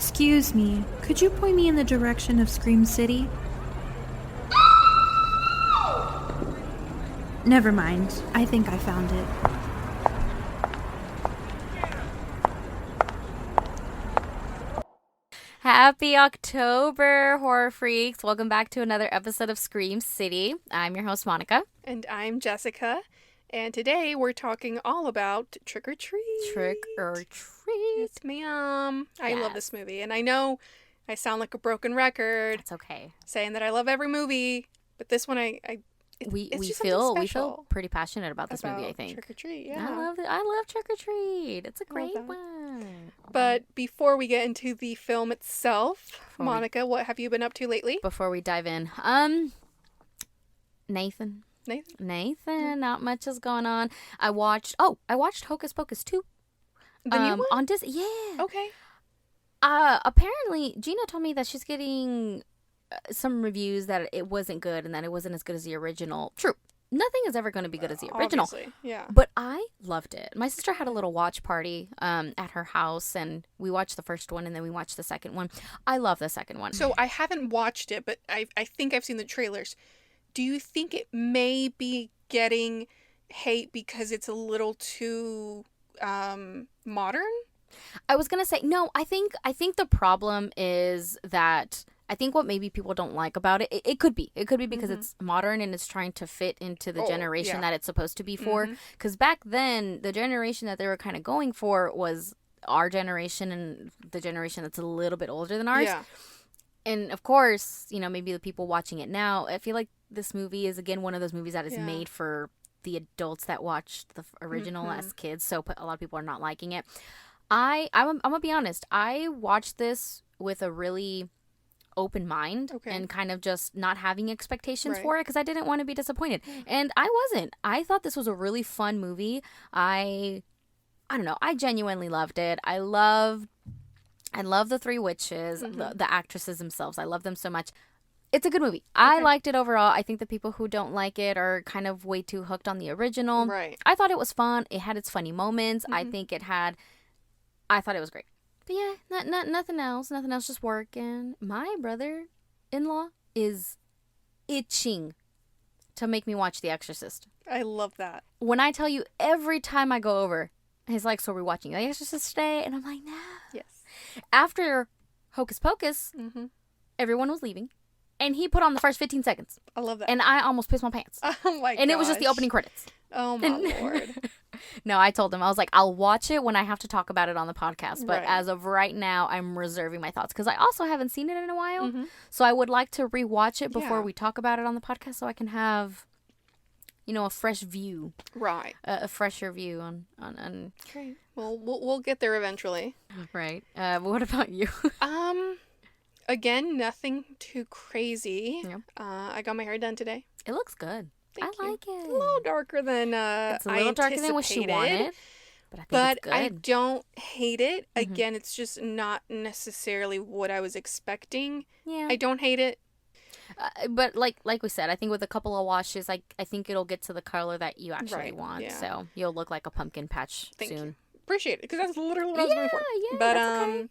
Excuse me, could you point me in the direction of Scream City? Never mind. I think I found it. Happy October, horror freaks. Welcome back to another episode of Scream City. I'm your host, Monica. And I'm Jessica. And today we're talking all about Trick or Treat. Trick or Treat. Yes, ma'am. I love Yes. this movie. And I know I sound like a broken record That's okay. saying that I love every movie. But this one, We just feel special pretty passionate about this movie, I about think. Trick or Treat, yeah. I love Trick or Treat. It's a I love great that. one. But before we get into the film itself, Before we- Monica, what have you been up to lately? Before we dive in, Nathan, not much is going on. I watched Hocus Pocus 2. The new one? On Disney. Yeah. Okay. Apparently Gina told me that she's getting some reviews that it wasn't good and that it wasn't as good as the original. True. Nothing is ever going to be good as the original. Obviously, yeah. But I loved it. My sister had a little watch party at her house, and we watched the first one, and then we watched the second one. I love the second one. So I haven't watched it, but I think I've seen the trailers. Do you think it may be getting hate because it's a little too modern? I was gonna say no. I think the problem is that I think what maybe people don't like about it. It could be because it's modern and it's trying to fit into the generation that it's supposed to be for. Because back then, the generation that they were kind of going for was our generation and the generation that's a little bit older than ours. Yeah. And of course, maybe the people watching it now, I feel like this movie is again one of those movies that is made for the adults that watched the original as kids. So a lot of people are not liking it. I'm gonna be honest. I watched this with a really open mind and kind of just not having expectations for it because I didn't want to be disappointed. And I wasn't. I thought this was a really fun movie. I don't know. I genuinely loved it. I love the three witches, the actresses themselves. I love them so much. It's a good movie. I liked it overall. I think the people who don't like it are kind of way too hooked on the original. Right. I thought it was fun. It had its funny moments. I thought it was great. But yeah, nothing else. Nothing else. Just working. My brother-in-law is itching to make me watch The Exorcist. I love that. When I tell you, every time I go over, he's like, "So we're watching The Exorcist today?" And I'm like, "No." Yes. After Hocus Pocus, everyone was leaving, and he put on the first 15 seconds. I love that. And I almost pissed my pants. Oh my god. And it was just the opening credits. Oh my lord. No, I told him, I was like, I'll watch it when I have to talk about it on the podcast. But as of right now, I'm reserving my thoughts. Because I also haven't seen it in a while. So I would like to rewatch it before we talk about it on the podcast so I can have, a fresh view. Right. A fresher view on. Okay. Well, we'll get there eventually. Right. What about you? Again, nothing too crazy. Yep. I got my hair done today. It looks good. Thank you. I like it. It's a little darker than It's a little darker than what she wanted. But I think But it's good. I don't hate it. Again, it's just not necessarily what I was expecting. Yeah. I don't hate it. But like we said, I think with a couple of washes, I think it'll get to the color that you actually want. yeah. So you'll look like a pumpkin patch Thank soon. you. Appreciate it, because that's literally what I was going for. Yeah, But that's okay.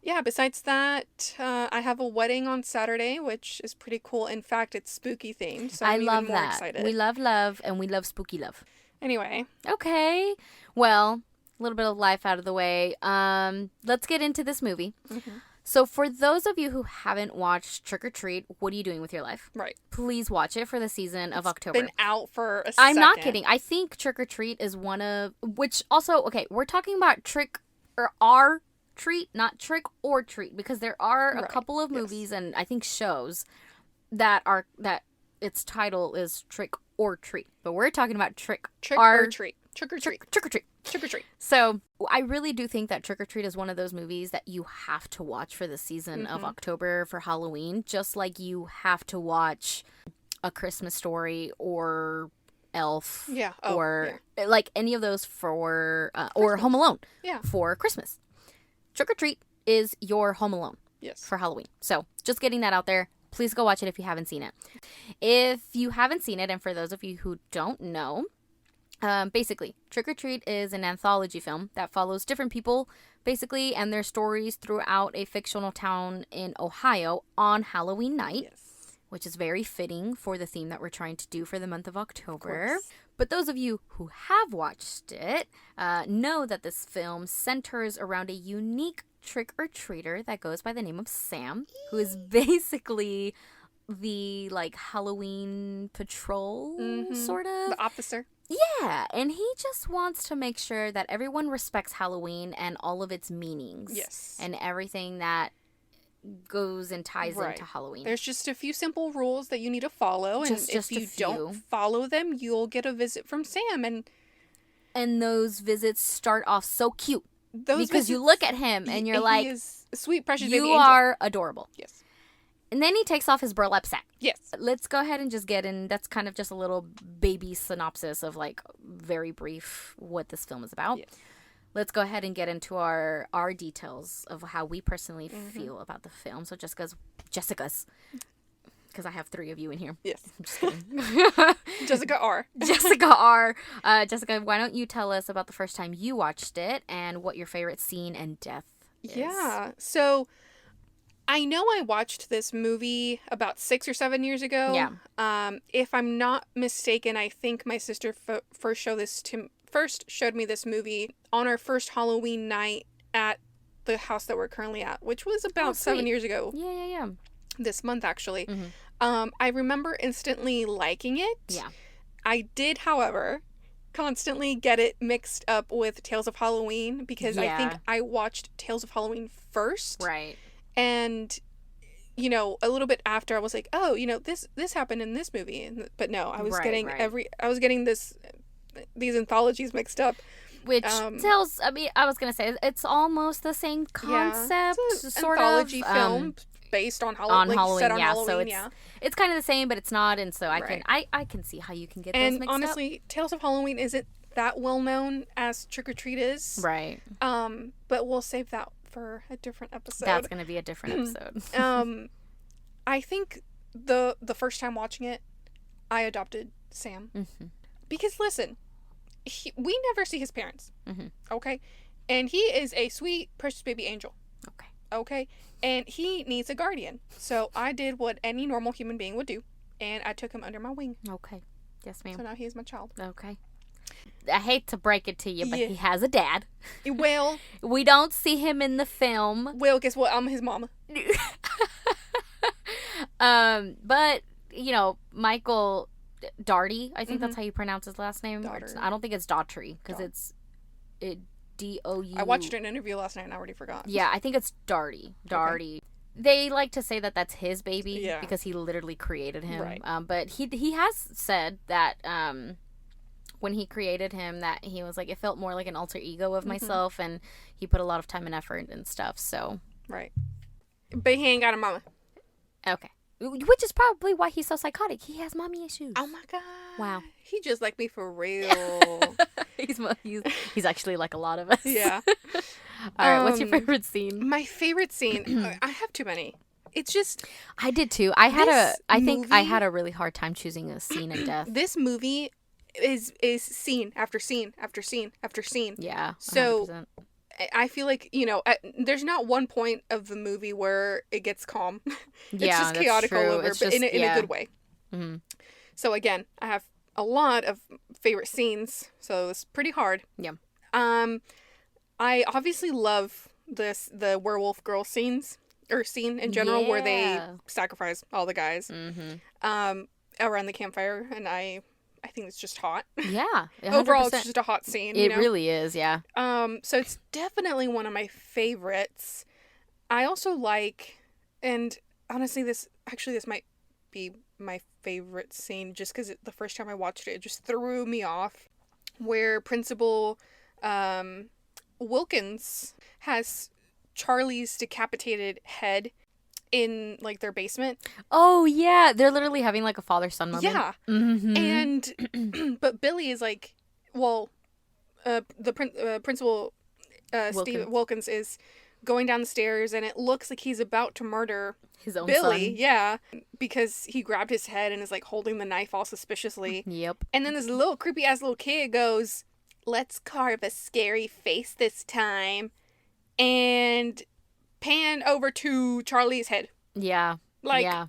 yeah, besides that, I have a wedding on Saturday, which is pretty cool. In fact, it's spooky themed, so I'm love even more that. excited. We love, and we love spooky love. Anyway. Okay. Well, a little bit of life out of the way. Let's get into this movie. So for those of you who haven't watched Trick or Treat, what are you doing with your life? Right. Please watch it for the season of October. Been out for a I'm not second. kidding. I think Trick or Treat is one of, which also, okay, we're talking about Trick or R Treat, not Trick or Treat, because there are a couple of movies and I think shows that its title is Trick or Treat, but we're talking about Trick or Treat. Trick or Treat. Trick or Treat. Trick or Treat. So I really do think that Trick or Treat is one of those movies that you have to watch for the season of October for Halloween, just like you have to watch A Christmas Story or Elf or like any of those for or Home Alone for Christmas. Trick or Treat is your Home Alone for Halloween. So just getting that out there. Please go watch it if you haven't seen it. If you haven't seen it, and for those of you who don't know, Basically, Trick or Treat is an anthology film that follows different people, basically, and their stories throughout a fictional town in Ohio on Halloween night. Yes. Which is very fitting for the theme that we're trying to do for the month of October. Of course. But those of you who have watched it know that this film centers around a unique trick-or-treater that goes by the name of Sam, who is basically the, like, Halloween patrol, sort of. The officer. Yeah, and he just wants to make sure that everyone respects Halloween and all of its meanings. Yes. And everything that goes and ties into Halloween. There's just a few simple rules that you need to follow, and if you don't follow them, you'll get a visit from Sam. And those visits start off so cute. Because you look at him and you're like, he is a sweet, precious baby angel. You are adorable. Yes. And then he takes off his burlap sack. Yes. Let's go ahead and just get in. That's kind of just a little baby synopsis of, like, very brief what this film is about. Yes. Let's go ahead and get into our details of how we personally feel about the film. So Jessica's, because I have 3 of you in here. Yes. I'm just kidding. Jessica R. Jessica R. Jessica, why don't you tell us about the first time you watched it and what your favorite scene and death is? Yeah. So I know I watched this movie about 6 or 7 years ago. Yeah. If I'm not mistaken, I think my sister first showed me this movie on our first Halloween night at the house that we're currently at, which was about 7 years ago. Yeah. This month, actually. I remember instantly liking it. Yeah. I did, however, constantly get it mixed up with Tales of Halloween because I think I watched Tales of Halloween first. Right. And, you know, a little bit after I was like, oh, you know, this happened in this movie. But no, I was getting these anthologies mixed up. Which tells, I mean, I was going to say, it's almost the same concept, it's an sort anthology of. film based on Halloween. Set on Halloween, so it's kind of the same, but it's not, and so I can see how you can get those mixed up. And honestly, Tales of Halloween isn't that well known as Trick or Treat is. Right. But we'll save that for a different episode. That's going to be a different episode. I think the first time watching it, I adopted Sam. Because listen, we never see his parents. Okay? And he is a sweet, precious baby angel. Okay? And he needs a guardian. So I did what any normal human being would do, and I took him under my wing. Okay. Yes, ma'am. So now he is my child. Okay. I hate to break it to you, but he has a dad. Well, we don't see him in the film. Well, guess what? I'm his mama. But, you know, Michael Daugherty, I think that's how you pronounce his last name. I don't think it's Daughtry, because it's D-O-U. I watched an interview last night and I already forgot. Yeah, I think it's Daugherty. Okay. They like to say that that's his baby because he literally created him. Right. But he has said that when he created him, that he was like, it felt more like an alter ego of myself, and he put a lot of time and effort and stuff. So right. But he ain't got a mama. Okay. Which is probably why he's so psychotic. He has mommy issues. Oh my god. Wow. He just like me for real. he's actually like a lot of us. Yeah. All right. What's your favorite scene? My favorite scene. I have too many. It's just. I did too. I had a really hard time choosing a scene in death. This movie is scene after scene after scene after scene. Yeah. 100%. So I feel like, you know, there's not one point of the movie where it gets calm. It's just chaotic all over, but in a good way. So again, I have a lot of favorite scenes, so it's pretty hard. Yeah. I obviously love the werewolf girl scene in general, where they sacrifice all the guys around the campfire, and I think it's just hot. Yeah. 100%. Overall, it's just a hot scene. It really is, yeah. So it's definitely one of my favorites. I also like, and honestly, this might be my favorite scene just because the first time I watched it just threw me off, where Principal Wilkins has Charlie's decapitated head in like their basement. Oh yeah, they're literally having like a father-son moment. Yeah. And but Billy is like, well, the principal Steve Wilkins is going down the stairs, and it looks like he's about to murder His own Billy. son. Yeah, because he grabbed his head and is like holding the knife all suspiciously. Yep. And then this little creepy ass little kid goes, "Let's carve a scary face this time," and pan over to Charlie's head. Yeah. Like, yeah.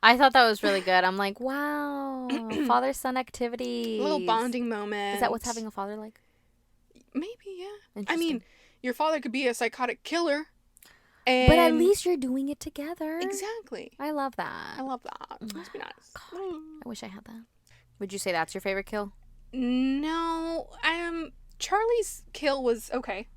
I thought that was really good. I'm like, wow, father-son activity. a little bonding moment. Is that what's having a father like? Maybe, yeah. I Interesting. mean, your father could be a psychotic killer. But at least you're doing it together. Exactly. I love that. I love that. Must be nice. God, I wish I had that. Would you say that's your favorite kill? No, Charlie's kill was okay.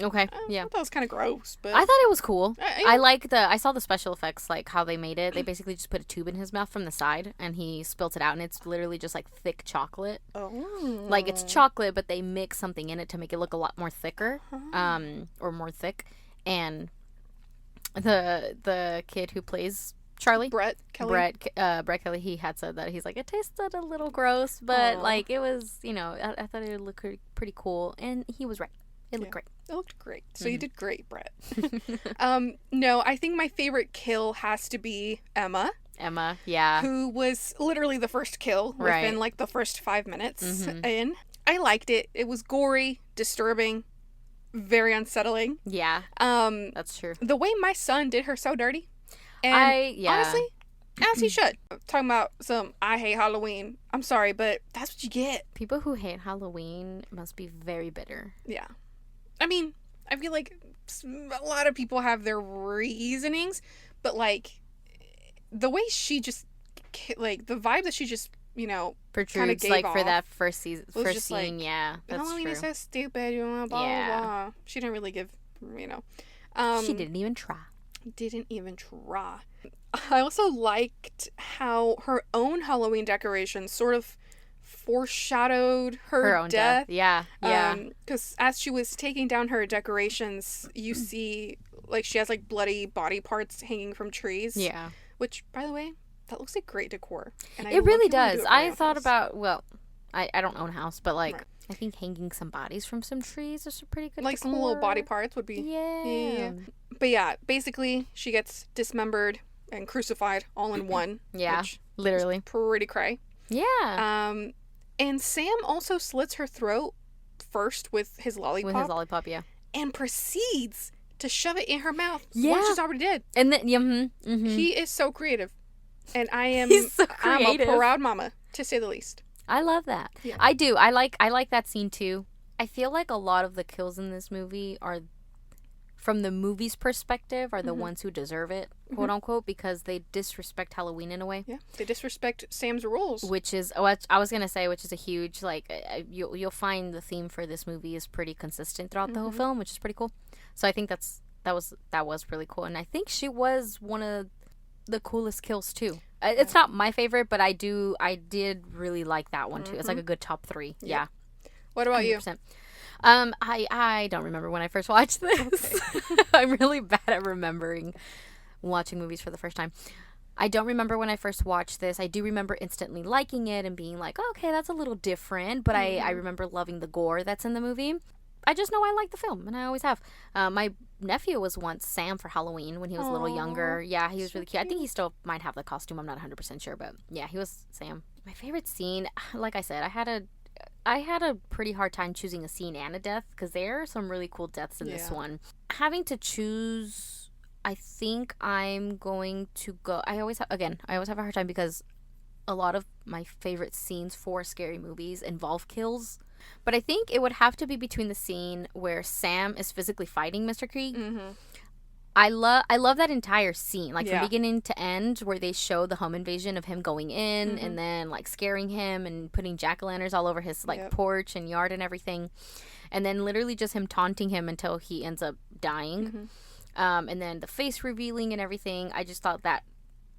Okay, yeah. I thought it was kind of gross, but I thought it was cool. Yeah. I saw the special effects, like how they made it. They basically just put a tube in his mouth from the side, and he spilt it out, and it's literally just like thick chocolate. Oh. Like it's chocolate, but they mix something in it to make it look a lot more thicker, or more thick. And the kid who plays Charlie, Brett Kelly. Brett Kelly, he had said that he's like, it tasted a little gross, but Aw. like it was, I thought it would look pretty cool, and he was right. It looked great. It looked great. So you did great, Brett. No, I think my favorite kill has to be Emma, yeah. who was literally the first kill within Right. like the first 5 minutes in. I liked it. It was gory, disturbing, very unsettling. Yeah, that's true. The way my son did her so dirty. And honestly, as he should. Talking about I hate Halloween. I'm sorry, but that's what you get. People who hate Halloween must be very bitter. Yeah. I mean, I feel like a lot of people have their reasonings, but like the way she just, like the vibe that she just, Protrudes gave like for off that first just scene, like, yeah, that's Halloween true. is so stupid, blah, blah, Yeah. blah. She didn't really give, She didn't even try. Didn't even try. I also liked how her own Halloween decorations sort of foreshadowed her own death. Yeah, yeah. Because as she was taking down her decorations, you see, like, she has, like, bloody body parts hanging from trees. Yeah. Which, by the way, that looks like great decor. And I It really love when they do does. it for my I own thought house. about, well, I don't own a house, but like, Right. I think hanging some bodies from some trees is a pretty good Like, some little decor. body parts would be... Yeah. But yeah, basically, she gets dismembered and crucified all in one. Yeah, Which literally. is pretty cray. Yeah. And Sam also slits her throat first with his lollipop. With his lollipop, yeah. And proceeds to shove it in her mouth. Yeah. What she's already did. And then, He is so creative. And I am He's so I'm a creative. proud mama, to say the least. I love that. Yeah. I do. I like that scene too. I feel like a lot of the kills in this movie are, from the movie's perspective, are the ones who deserve it, quote unquote, because they disrespect Halloween in a way. Yeah. They disrespect Sam's rules. Which is what I was gonna say, which is a huge, like, you'll find the theme for this movie is pretty consistent throughout the whole film, which is pretty cool. So I think that was really cool, and I think she was one of the coolest kills too. It's not my favorite, but I did really like that one too. It's like a good top 3. Yeah. What about you? 100%. I don't remember when I first watched this. I'm really bad at remembering watching movies for the first time. I don't remember when I first watched this. I do remember instantly liking it and being like, oh, okay, that's a little different. But I remember loving the gore that's in the movie. I just know I like the film, and I always have. My nephew was once Sam for Halloween when he was a little younger. Yeah, he was really cute. I think he still might have the costume. I'm not 100% sure, but yeah, he was Sam. My favorite scene, like I said, I had a pretty hard time choosing a scene and a death, because there are some really cool deaths in this one. Having to choose, I think I'm going to go. I always have a hard time because a lot of my favorite scenes for scary movies involve kills. But I think it would have to be between the scene where Sam is physically fighting Mr. Krieg. I love that entire scene, like from beginning to end, where they show the home invasion of him going in and then like scaring him and putting jack-o'-lanterns all over his like porch and yard and everything, and then literally just him taunting him until he ends up dying, and then the face revealing and everything. I just thought that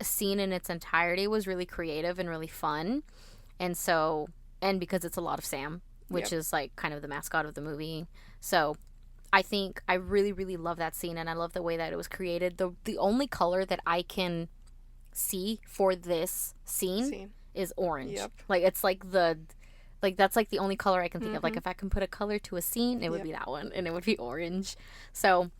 scene in its entirety was really creative and really fun, and because it's a lot of Sam, which is like kind of the mascot of the movie, so I think I really, really love that scene, and I love the way that it was created. The only color that I can see for this scene is orange. Yep. Like, it's like that's like the only color I can think of. Like, if I can put a color to a scene, it would be that one, and it would be orange. So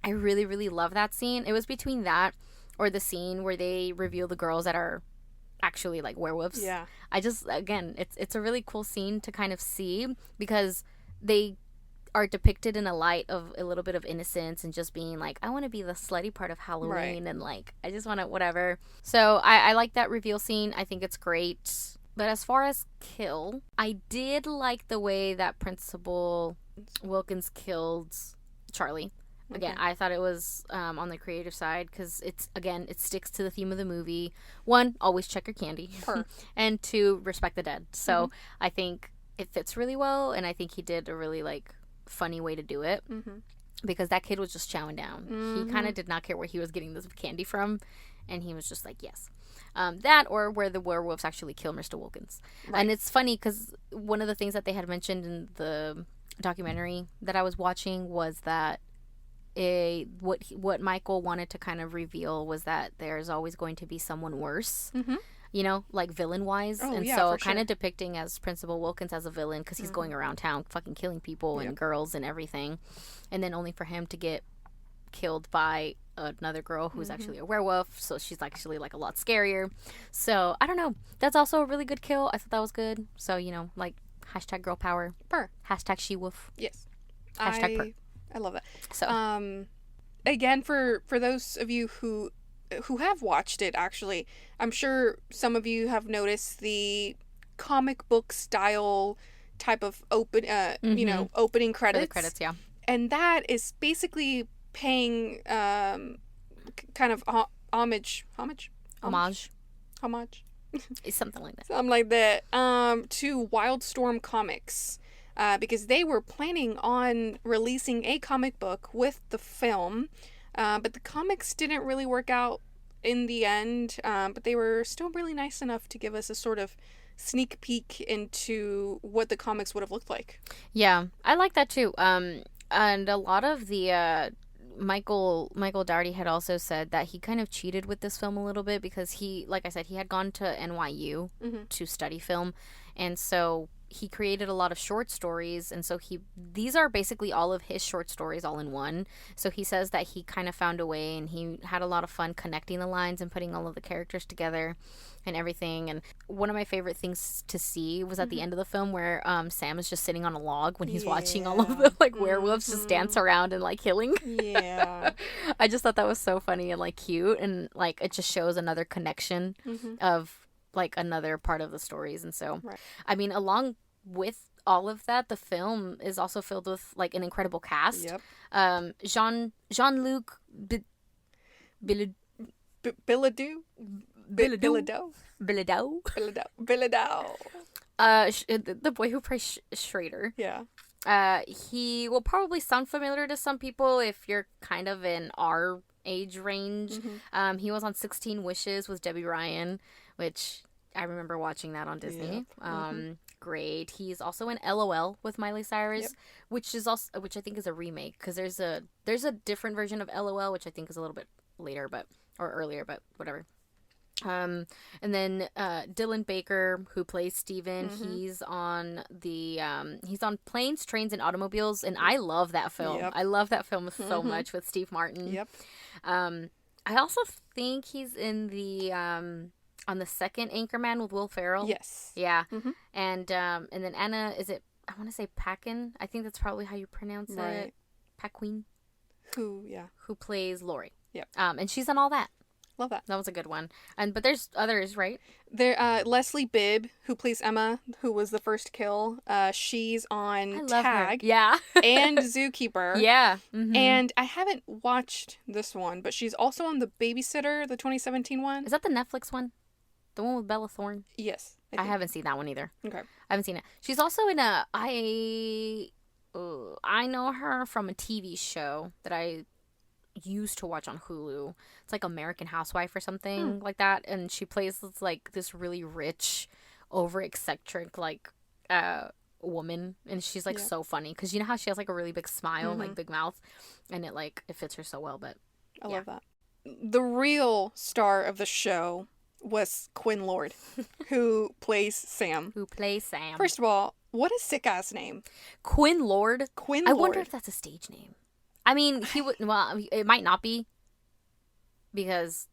I really, really love that scene. It was between that or the scene where they reveal the girls that are actually like werewolves. Yeah. I just, again, it's a really cool scene to kind of see because they are depicted in a light of a little bit of innocence and just being like, I want to be the slutty part of Halloween, Right. and like I just want to whatever. So I like that reveal scene. I think it's great. But as far as kill, I did like the way that Principal Wilkins killed Charlie. Again, I thought it was on the creative side because it sticks to the theme of the movie. One, always check your candy. And two, respect the dead. So I think it fits really well, and I think he did a really like funny way to do it because that kid was just chowing down. He kind of did not care where he was getting this candy from, and he was just like, yes. That or where the werewolves actually kill Mr. Wilkins. Right. And it's funny because one of the things that they had mentioned in the documentary that I was watching was that what Michael wanted to kind of reveal was that there's always going to be someone worse, you know, like villain wise. So kind of depicting as Principal Wilkins as a villain because he's going around town fucking killing people and girls and everything, and then only for him to get killed by another girl who's actually a werewolf, so she's actually like a lot scarier. So I don't know, that's also a really good kill. I thought that was good. So, you know, like hashtag girl power, hashtag she wolf, hashtag purr. I love that. So again, for those of you who have watched it, actually, I'm sure some of you have noticed the comic book style type of you know, opening credits. The credits, yeah. And that is basically paying kind of homage. It's something like that. Something like that. To Wildstorm Comics. Because they were planning on releasing a comic book with the film, but the comics didn't really work out in the end, but they were still really nice enough to give us a sort of sneak peek into what the comics would have looked like. Yeah, I like that too. And a lot of the Michael Dougherty had also said that he kind of cheated with this film a little bit because he, like I said, he had gone to NYU to study film, and so he created a lot of short stories, and so these are basically all of his short stories all in one. So he says that he kind of found a way, and he had a lot of fun connecting the lines and putting all of the characters together and everything. And one of my favorite things to see was at the end of the film where Sam is just sitting on a log when he's watching all of the like werewolves just dance around and like killing. I just thought that was so funny and like cute, and like it just shows another connection of like another part of the stories. And so I mean, along with all of that, the film is also filled with like an incredible cast. Jean-Luc Bilodeau. The boy who plays Schrader. He will probably sound familiar to some people if you're kind of in our age range. He was on 16 Wishes with Debbie Ryan, which I remember watching that on Disney. Great. He's also in LOL with Miley Cyrus, which I think is a remake because there's a different version of LOL which I think is a little bit later or earlier, but whatever. And then Dylan Baker, who plays Steven, he's on Planes, Trains, and Automobiles, and I love that film. I love that film so much with Steve Martin. I also think he's in the on the second Anchorman with Will Ferrell. Yeah. And then Anna, I want to say Paquin. I think that's probably how you pronounce it. Paquin. Who plays Lori. And she's on all that. Love that. That was a good one. But there's others, right? There, Leslie Bibb, who plays Emma, who was the first kill. She's on Tag. Yeah. And Zookeeper. Yeah. And I haven't watched this one, but she's also on The Babysitter, the 2017 one. Is that the Netflix one? The one with Bella Thorne? Yes. I haven't seen that one either. Okay. I haven't seen it. She's also in I know her from a TV show that I used to watch on Hulu. It's like American Housewife or something like that, and she plays like this really rich, over eccentric like woman, and she's like so funny because you know how she has like a really big smile, like big mouth, and it fits her so well. But I love that. The real star of the show was Quinn Lord, who plays Sam. First of all, what a sick ass name. Quinn Lord. I wonder if that's a stage name. I mean, he would. Well, it might not be because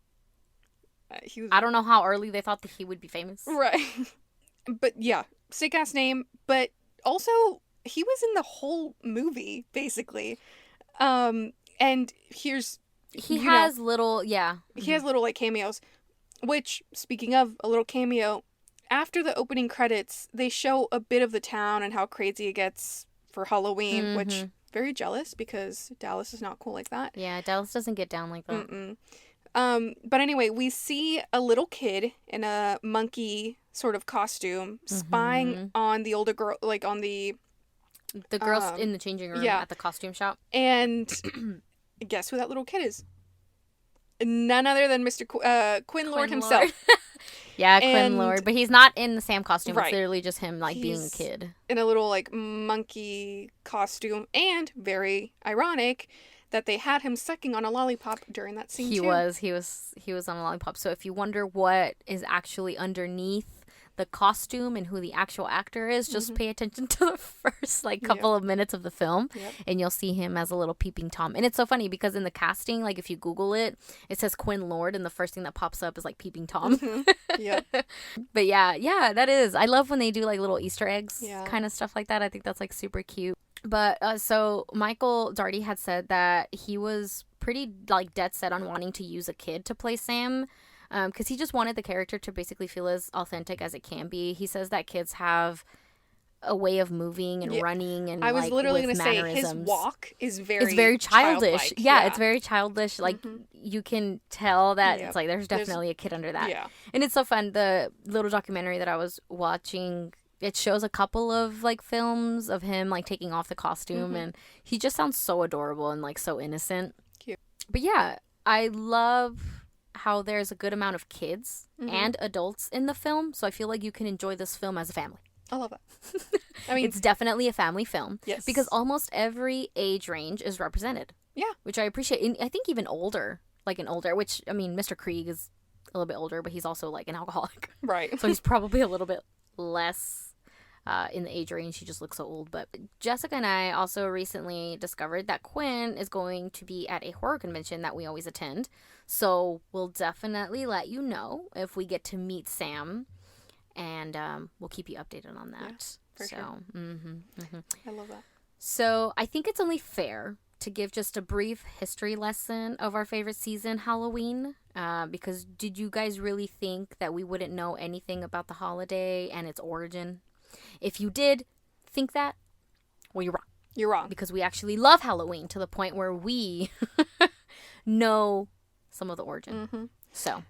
He was I don't know how early they thought that he would be famous. right. But yeah, sick ass name. But also, he was in the whole movie basically. And here's He you has know, little, yeah. he has little like cameos. Which, speaking of a little cameo, after the opening credits, they show a bit of the town and how crazy it gets for Halloween. Which very jealous because Dallas is not cool like that. Yeah, Dallas doesn't get down like that. But anyway, we see a little kid in a monkey sort of costume spying on the older girl, like on the girls in the changing room at the costume shop. And guess who that little kid is? None other than Mr. Quinn Lord himself. Yeah, Quinn Lord. But he's not in the Sam costume. Right. It's literally just him, like, being a kid. In a little, like, monkey costume. And, very ironic, that they had him sucking on a lollipop during that scene, He was on a lollipop. So if you wonder what is actually underneath the costume and who the actual actor is, just pay attention to the first couple of minutes of the film and you'll see him as a little peeping Tom. And it's so funny because in the casting, like if you Google it, it says Quinn Lord and the first thing that pops up is like peeping Tom. But yeah, that is. I love when they do like little Easter eggs kind of stuff like that. I think that's like super cute. But so Michael Daugherty had said that he was pretty like dead set on wanting to use a kid to play Sam. Because he just wanted the character to basically feel as authentic as it can be. He says that kids have a way of moving and running and I was literally going to say his walk is very childish. Yeah, it's very childish. Like you can tell that it's like there's definitely a kid under that. Yeah. And it's so fun. The little documentary that I was watching, it shows a couple of like films of him like taking off the costume and he just sounds so adorable and like so innocent. Cute. But yeah, I love how there's a good amount of kids and adults in the film, so I feel like you can enjoy this film as a family. I love that. I mean, it's definitely a family film. Yes. Because almost every age range is represented. Yeah. Which I appreciate. And I think even older, which, I mean, Mr. Krieg is a little bit older, but he's also like an alcoholic. Right. So he's probably a little bit less in the age range. He just looks so old. But Jessica and I also recently discovered that Quinn is going to be at a horror convention that we always attend. So we'll definitely let you know if we get to meet Sam, and we'll keep you updated on that. Yeah, for sure. I love that. So I think it's only fair to give just a brief history lesson of our favorite season, Halloween. Because did you guys really think that we wouldn't know anything about the holiday and its origin? If you did think that, well, you're wrong. You're wrong. Because we actually love Halloween to the point where we know some of the origin. So.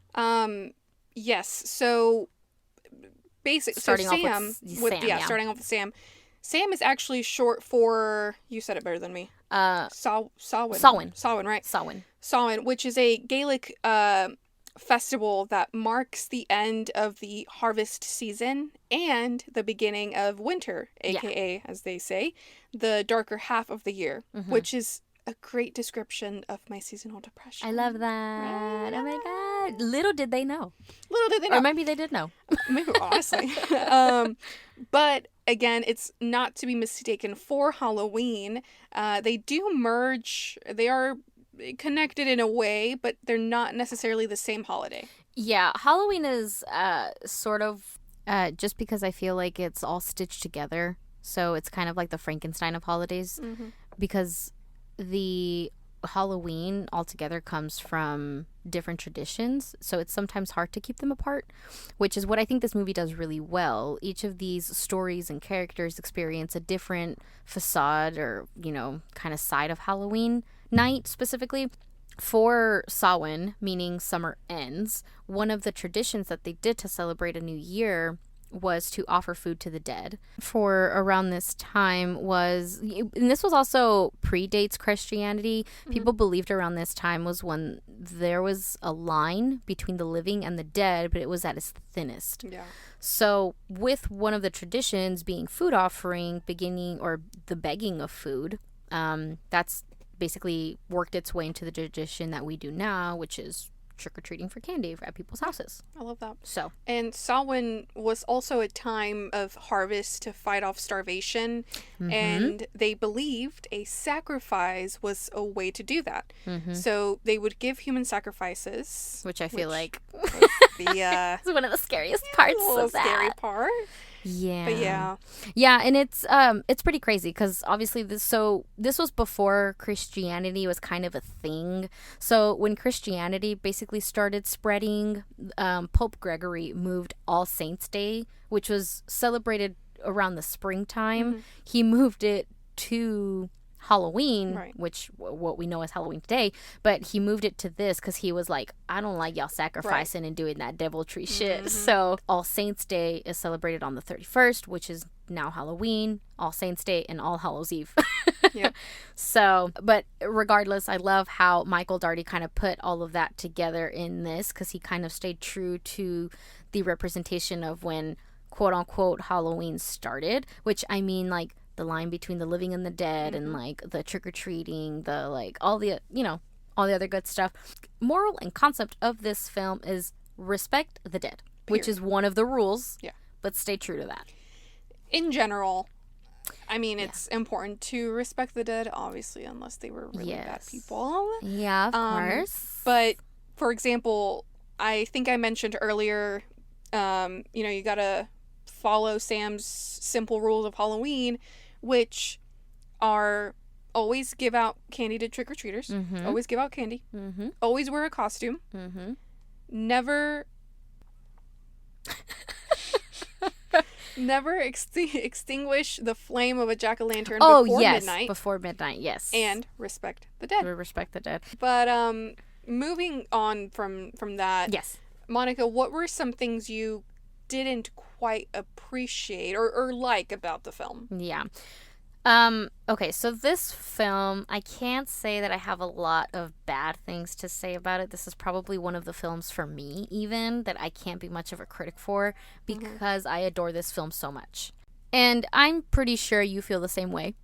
Yes. So, basically, starting off with Sam. Sam is actually short for, you said it better than me. Samhain. Samhain, right? Samhain, which is a Gaelic festival that marks the end of the harvest season and the beginning of winter, aka, as they say, the darker half of the year, which is a great description of my seasonal depression. I love that. Oh my god. Little did they know. Or maybe they did know. Maybe, honestly. But again, it's not to be mistaken for Halloween. They do merge. They are connected in a way, but they're not necessarily the same holiday. Yeah, Halloween is sort of just because I feel like it's all stitched together. So it's kind of like the Frankenstein of holidays because the Halloween altogether comes from different traditions, so it's sometimes hard to keep them apart, which is what I think this movie does really well. Each of these stories and characters experience a different facade or, kind of side of Halloween night specifically. For Samhain, meaning summer ends, one of the traditions that they did to celebrate a new year was to offer food to the dead. For around this time and this was also predates Christianity. People believed around this time was when there was a line between the living and the dead, but it was at its thinnest. Yeah. So with one of the traditions being food offering, or the begging of food, that's basically worked its way into the tradition that we do now, which is trick-or-treating for candy at people's houses. I love that. So. And Samhain was also a time of harvest to fight off starvation, and they believed a sacrifice was a way to do that. So they would give human sacrifices, Which I feel like was the is one of the scariest parts of that. scary part. Yeah. But Yeah, and it's pretty crazy because obviously this was before Christianity was kind of a thing. So when Christianity basically started spreading, Pope Gregory moved All Saints Day, which was celebrated around the springtime. He moved it to Halloween, which what we know as Halloween today, but he moved it to this because he was like, I don't like y'all sacrificing and doing that deviltry shit. So All Saints Day is celebrated on the 31st, which is now Halloween, All Saints Day, and All Hallows Eve. So, but regardless, I love how Michael Daugherty kind of put all of that together in this because he kind of stayed true to the representation of when quote unquote Halloween started, which I mean, like, the line between the living and the dead and like the trick-or-treating, the like all the all the other good stuff. Moral and concept of this film is respect the dead. Which is one of the rules. But stay true to that. In general, I mean, it's important to respect the dead, obviously, unless they were really bad people. Yeah, of course. But for example, I think I mentioned earlier, you gotta follow Sam's simple rules of Halloween, which are always give out candy to trick-or-treaters, always give out candy, always wear a costume, never extinguish the flame of a jack-o'-lantern before midnight, yes. And respect the dead. Respect the dead. But moving on from that, yes, Monica, what were some things you didn't quite appreciate or like about the film? Yeah. Okay, so this film, I can't say that I have a lot of bad things to say about it. This is probably one of the films for me, even, that I can't be much of a critic for because I adore this film so much. And I'm pretty sure you feel the same way.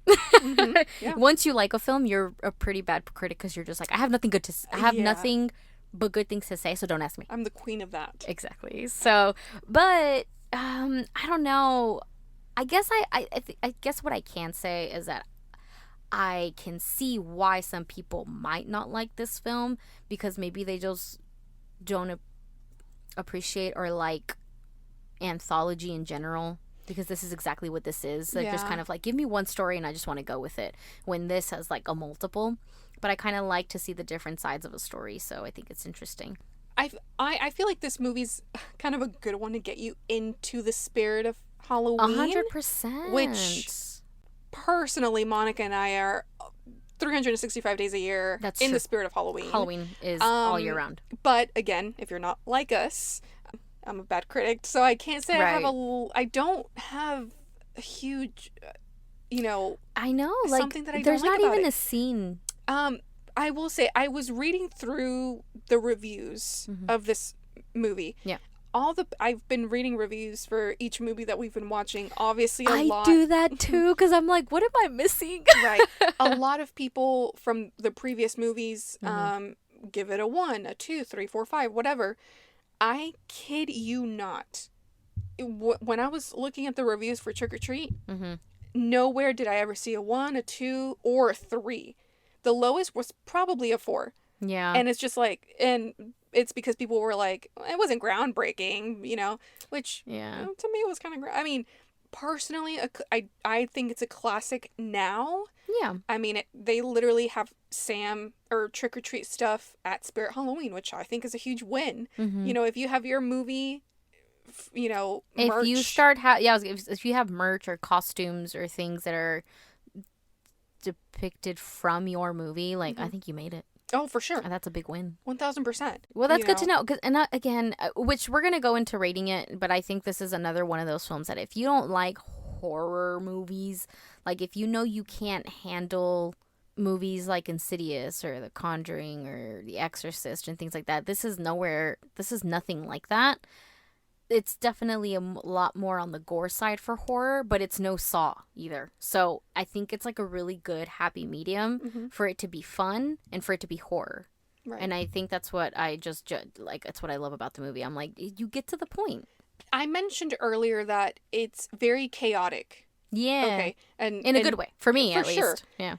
Once you like a film, you're a pretty bad critic because you're just like, I have nothing good to I have nothing but good things to say, so don't ask me. I'm the queen of that. Exactly. So, but I don't know. I guess I guess what I can say is that I can see why some people might not like this film because maybe they just don't appreciate or like anthology in general, because this is exactly what this is. Like, just kind of like, give me one story and I just want to go with it, when this has like a multiple. But I kind of like to see the different sides of a story, so I think it's interesting. I feel like this movie's kind of a good one to get you into the spirit of Halloween. 100%. Which, personally, Monica and I are 365 days a year in the spirit of Halloween. Halloween is all year round. But again, if you're not like us, I'm a bad critic, so I can't say I don't have a huge, I know, like, something that I there's don't like not about even it. a scene. I will say, I was reading through the reviews of this movie. Yeah. I've been reading reviews for each movie that we've been watching. Obviously, a lot. I do that too, because I'm like, what am I missing? Right. A lot of people from the previous movies give it a 1, a 2, 3, 4, 5, whatever. I kid you not. When I was looking at the reviews for Trick or Treat, nowhere did I ever see a 1, a 2, or a 3. The lowest was probably a 4. Yeah. And it's just like, and it's because people were like, it wasn't groundbreaking, which to me was kind of, I mean, personally, I think it's a classic now. Yeah. I mean, they literally have Sam or Trick or Treat stuff at Spirit Halloween, which I think is a huge win. If you have your movie, merch. If you start, if you have merch or costumes or things that are depicted from your movie, like, I think you made it. Oh, for sure. And that's a big win. 1000%. Well, that's good to know. And again, which we're going to go into rating it, but I think this is another one of those films that if you don't like horror movies, like if you can't handle movies like Insidious or The Conjuring or The Exorcist and things like that, this is nothing like that. It's definitely a lot more on the gore side for horror, but it's no Saw either. So I think it's like a really good happy medium for it to be fun and for it to be horror. Right. And I think that's what I just like. That's what I love about the movie. I'm like, you get to the point. I mentioned earlier that it's very chaotic. Yeah. Okay. And in a good way. For me, at sure. least. Yeah.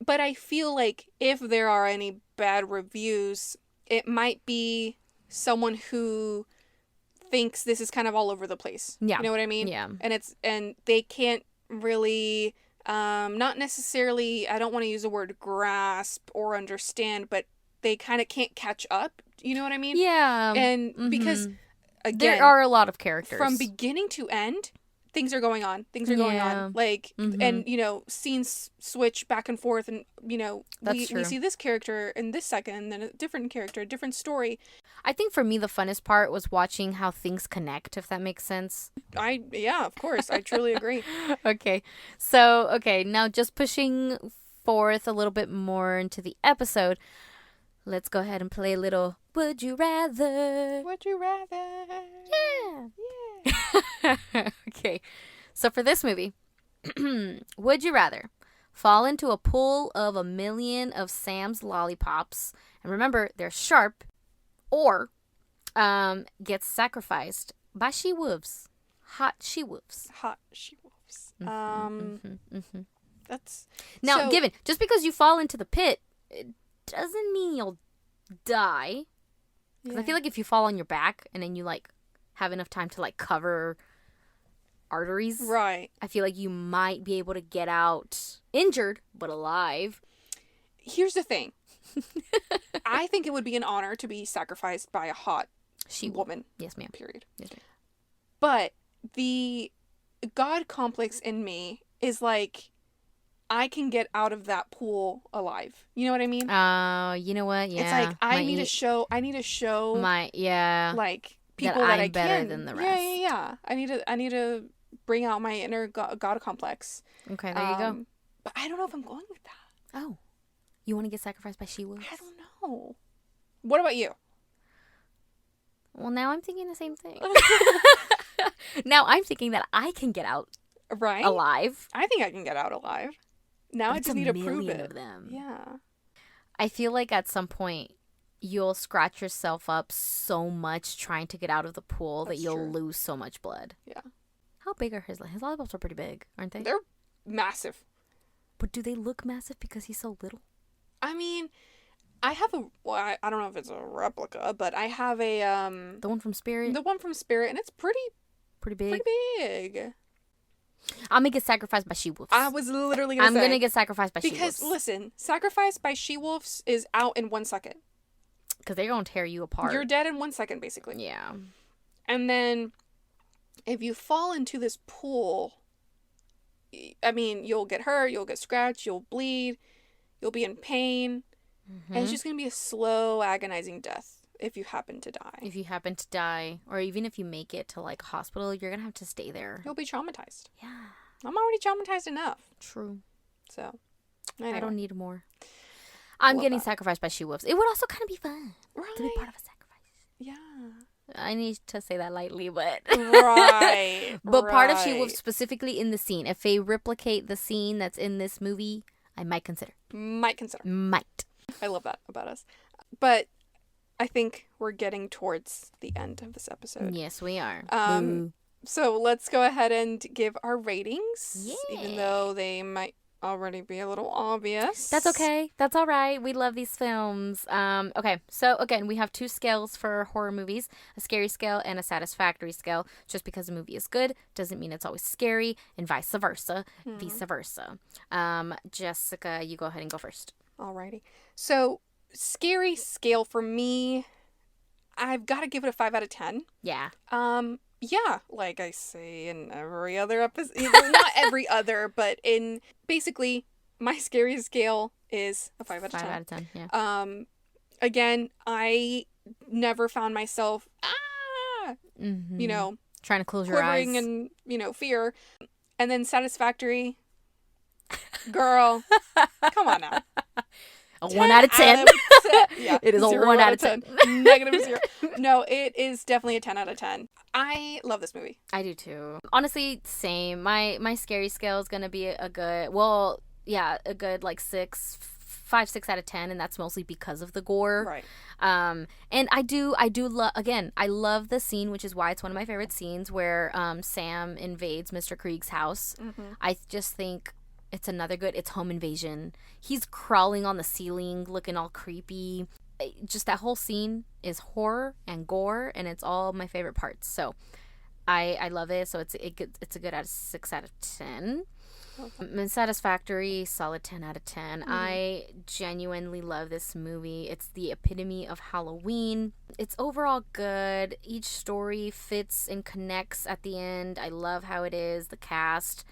But I feel like if there are any bad reviews, it might be someone who thinks this is kind of all over the place. Yeah. You know what I mean? Yeah. And they can't really not necessarily, I don't want to use the word grasp or understand, but they kind of can't catch up. You know what I mean? Yeah. And because again, there are a lot of characters from beginning to end. Things are going on. Like, and, you know, scenes switch back and forth. And, you know, we see this character in this second, and then a different character, a different story. I think for me, the funnest part was watching how things connect, if that makes sense. Yeah, of course. I truly agree. Okay. So, now just pushing forth a little bit more into the episode, let's go ahead and play a little Would You Rather? Would you rather? Yeah. Yeah. Okay. So for this movie, would you rather fall into a pool of 1,000,000 of Sam's lollipops, and remember, they're sharp, or get sacrificed by she-wolves? Hot she-wolves. Hot she-wolves. That's... Now, so, given, just because you fall into the pit, it doesn't mean you'll die. Because I feel like if you fall on your back and then you, like, have enough time to, like, cover arteries. Right. I feel like you might be able to get out injured, but alive. Here's the thing. I think it would be an honor to be sacrificed by a hot woman. Yes, ma'am. Period. Yes, ma'am. But the God complex in me is like, I can get out of that pool alive. You know what I mean? You know what? Yeah. It's like, I need to show like people that I better can. than the rest. Yeah. I need to bring out my inner God complex. Okay, there you go. But I don't know if I'm going with that. Oh. You want to get sacrificed by she-wolves? I don't know. What about you? Well, now I'm thinking the same thing. Now I'm thinking that I can get out alive. I think I can get out alive. Now I just need to prove it. Of them. Yeah. I feel like at some point you'll scratch yourself up so much trying to get out of the pool that you'll lose so much blood. Yeah. How big are his lollipops? Are pretty big, aren't they? They're massive. But do they look massive because he's so little? I mean, I have I don't know if it's a replica, but I have a the one from Spirit. The one from Spirit, and it's pretty big. Pretty big. I'm gonna get sacrificed by she-wolves. I was literally gonna say. I'm gonna get sacrificed by she-wolves. Because listen, sacrifice by she-wolves is out in 1 second. Because they're gonna tear you apart. You're dead in 1 second, basically. Yeah. And then, if you fall into this pool, I mean, you'll get hurt, you'll get scratched, you'll bleed, you'll be in pain, and it's just gonna be a slow, agonizing death. If you happen to die. If you happen to die, or even if you make it to, like, a hospital, you're going to have to stay there. You'll be traumatized. Yeah. I'm already traumatized enough. True. So, anyway. I don't need more. I'm getting sacrificed by she-wolves. It would also kind of be fun. Right. To be part of a sacrifice. Yeah. I need to say that lightly, but... Right. But part of she-wolves specifically in the scene. If they replicate the scene that's in this movie, I might consider. Might. I love that about us. But... I think we're getting towards the end of this episode. Yes, we are. So let's go ahead and give our ratings. Yeah. Even though they might already be a little obvious. That's okay. That's all right. We love these films. Okay, so again, we have 2 scales for horror movies, a scary scale and a satisfactory scale. Just because a movie is good doesn't mean it's always scary, and vice versa. Jessica, you go ahead and go first. Alrighty. So... Scary scale for me, I've got to give it a 5 out of 10. Yeah. Yeah, like I say in every other episode, not every other, but in basically my scary scale is a 5 out of 10. 5 out of 10, yeah. Again, I never found myself, you know, trying to close your eyes. Quivering and, fear. And then satisfactory, girl, come on now. A 1 out of 10. Yeah, it is a 1 out of 10. -0. No, it is definitely a 10 out of 10. I love this movie. I do too. Honestly, same. My scary scale is gonna be a good like 6, 5-6 out of 10, and that's mostly because of the gore. Right. And I do love, again, I love the scene, which is why it's one of my favorite scenes, where Sam invades Mr. Krieg's house. I just think it's it's home invasion. He's crawling on the ceiling, looking all creepy. Just that whole scene is horror and gore, and it's all my favorite parts. So I love it. So it's a good 6 out of 10. Unsatisfactory, solid 10 out of 10. I genuinely love this movie. It's the epitome of Halloween. It's overall good. Each story fits and connects at the end. I love how it is, the cast,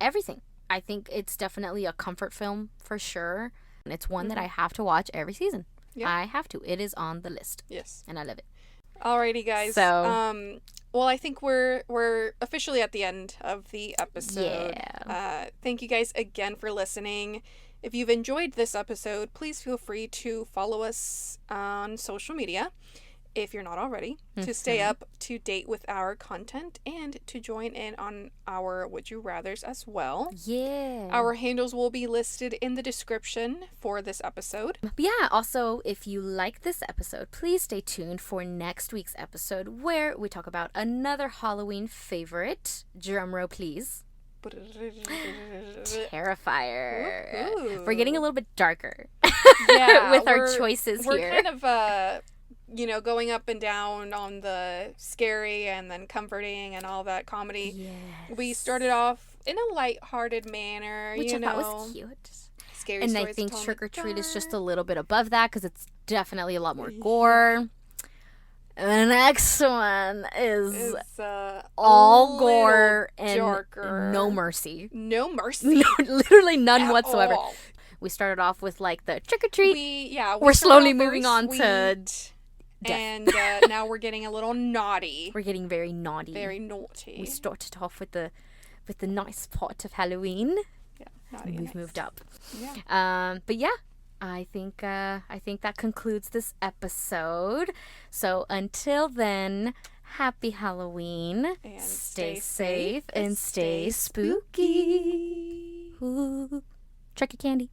everything. I think it's definitely a comfort film for sure. And it's one that I have to watch every season. Yep. I have to. It is on the list. Yes. And I love it. Alrighty, guys. So, well, I think we're officially at the end of the episode. Yeah. Thank you guys again for listening. If you've enjoyed this episode, please feel free to follow us on social media, if you're not already, to stay up to date with our content and to join in on our Would You Rathers as well. Yeah. Our handles will be listed in the description for this episode. But yeah, also, if you like this episode, please stay tuned for next week's episode, where we talk about another Halloween favorite. Drumroll, please. Terrifier. Ooh. We're getting a little bit darker Yeah, with our choices we're here. We're kind of, going up and down on the scary and then comforting and all that comedy. Yes. We started off in a light-hearted manner, which I thought was cute. Scary and stories I think told in Trick the or Treat is just a dark. little bit above that, because it's definitely a lot more gore. And the next one is all gore and darker. no mercy. No mercy. Literally none At whatsoever. all. We started off with like the trick or treat. We're slowly moving on to death. And now we're getting a little naughty. We're getting very naughty. Very naughty. We started off with the nice part of Halloween. Yeah, naughty. And we've moved up. Yeah. But yeah, I think that concludes this episode. So until then, happy Halloween. And stay safe and stay spooky. Ooh. Trick your candy.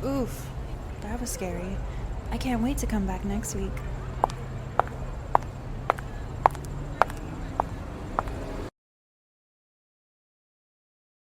Oof, that was scary. I can't wait to come back next week.